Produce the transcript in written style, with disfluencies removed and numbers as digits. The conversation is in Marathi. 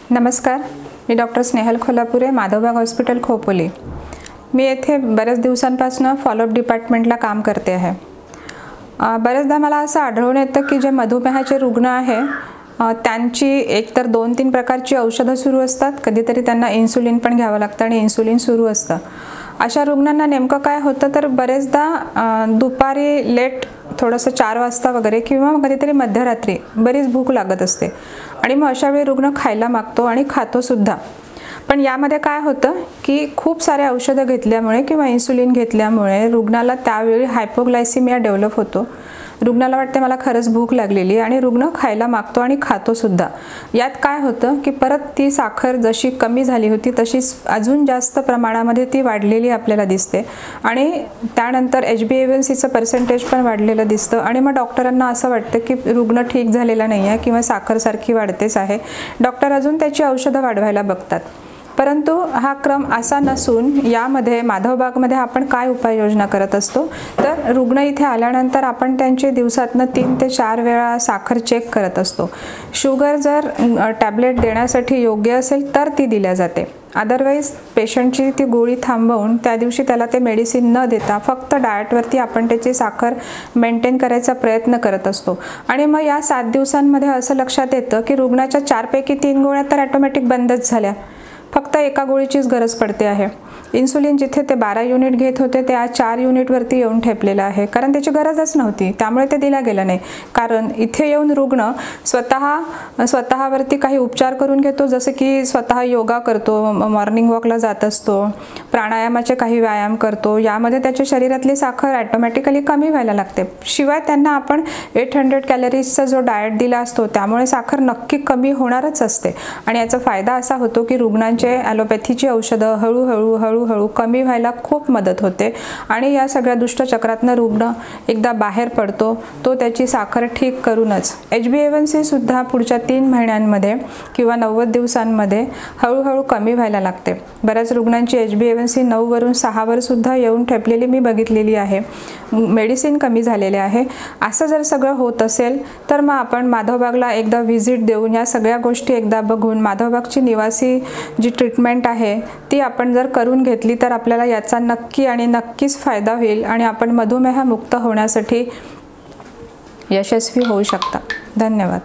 नमस्कार, मी डॉक्टर स्नेहल खोलापुरे, माधवबाग हॉस्पिटल खोपोली। मी येथे बऱ्याच दिवसांपासून फॉलोअप डिपार्टमेंटला काम करते आहे। बरेचदा मला असं आढळून येतं की जे मधुमेहाचे रुग्ण आहे त्यांची एकतर 2-3 प्रकारची औषधं सुरू असतात, कधीतरी त्यांना इन्सुलिन पण घ्यावं लागतं आणि इन्सुलिन सुरू असतं। अशा रुग्णांना नेमकं काय होतं तर बरेचदा दुपारी लेट थोडंसं 4 वाजता वगैरे किंवा कधीतरी मध्यरात्री बरीच भूक लागत असते आणि मग अशा वेळी रुग्ण खायला मागतो आणि खातो सुद्धा। पण यामध्ये काय होतं की खूप सारे औषधं घेतल्यामुळे किंवा इन्सुलिन घेतल्यामुळे रुग्णाला त्यावेळी हायपोग्लायसिमिया डेव्हलप होतो। रुग्णाला वाटते मला खरंच भूक लागलेली आणि रुग्ण खायला मागतो आणि खातो सुद्धा। यात काय होतं की परत ती साखर जशी कमी झाली होती तशीच अजून जास्त प्रमाणामध्ये ती वाढलेली आपल्याला दिसते आणि त्यानंतर HbA1cचं पर्सेंटेज पण वाढलेलं दिसतं आणि मग डॉक्टरांना असं वाटतं की रुग्ण ठीक झालेला नाही आहे किंवा साखर सारखी वाढतेच आहे। डॉक्टर अजून त्याची औषधं वाढवायला बघतात। परंतु हा क्रम असा नसून यामध्ये माधवबागमध्ये आपण काय उपाययोजना करत असतो तर रुग्ण इथे आल्यानंतर आपण त्यांचे दिवसातनं 3 ते 4 वेळा साखर चेक करत असतो। शुगर जर टॅबलेट देण्यासाठी योग्य असेल तर ती दिल्या जाते, अदरवाईज पेशंटची ती गोळी थांबवून त्या दिवशी त्याला ते मेडिसिन न देता फक्त डाएटवरती आपण त्याची साखर मेंटेन करायचा प्रयत्न करत असतो। आणि मग या 7 दिवसांमध्ये असं लक्षात येतं की रुग्णाच्या 4 पैकी 3 गोळ्या तर ऑटोमॅटिक बंदच झाल्या, फक्त एका गोळीचीच गरज पडते आहे। इन्सुलिन जिथे ते 12 युनिट घेत होते ते आज 4 युनिटवरती येऊन ठेपलेलं आहे, कारण त्याची गरजच नव्हती, त्यामुळे ते दिला गेलं नाही। कारण इथे येऊन रुग्ण स्वतःवरती काही उपचार करून घेतो, जसे की स्वतः योगा करतो, मॉर्निंग वॉकला जात असतो, प्राणायामाचे काही व्यायाम करतो, यामध्ये त्याच्या शरीरातली साखर ऑटोमॅटिकली कमी व्हायला लागते। शिवाय त्यांना आपण 800 कॅलरीजचा जो डाएट दिला असतो त्यामुळे साखर नक्की कमी होणारच असते आणि याचा फायदा असा होतो की रुग्णांचे ॲलोपॅथीची औषधं हळूहळू कमी व्हायला खूप मदत होते आणि या सगळ्या दुष्टचक्रातनं रुग्ण एकदा बाहेर पडतो, तो त्याची साखर ठीक करूनच। HbA1c सुद्धा पुढच्या 3 महिन्यांमध्ये किंवा 90 दिवसांमध्ये हळूहळू कमी व्हायला लागते। बऱ्याच रुग्णांची HbA1c 9 वरून 6 वर सुद्धा येऊन ठेपलेली मी बघितलेली आहे, मेडिसिन कमी झालेले आहे। असं जर सगळं होत असेल तर मग आपण माधवबागला एकदा व्हिजिट देऊन या सगळ्या गोष्टी एकदा बघून माधवबागची निवासी जी ट्रीटमेंट आहे ती आपण जर करून घेतली तर आपल्याला याचा नक्की आणि नक्कीच फायदा होईल आणि आपण मधुमेह मुक्त होण्यासाठी यशस्वी होऊ शकता। धन्यवाद।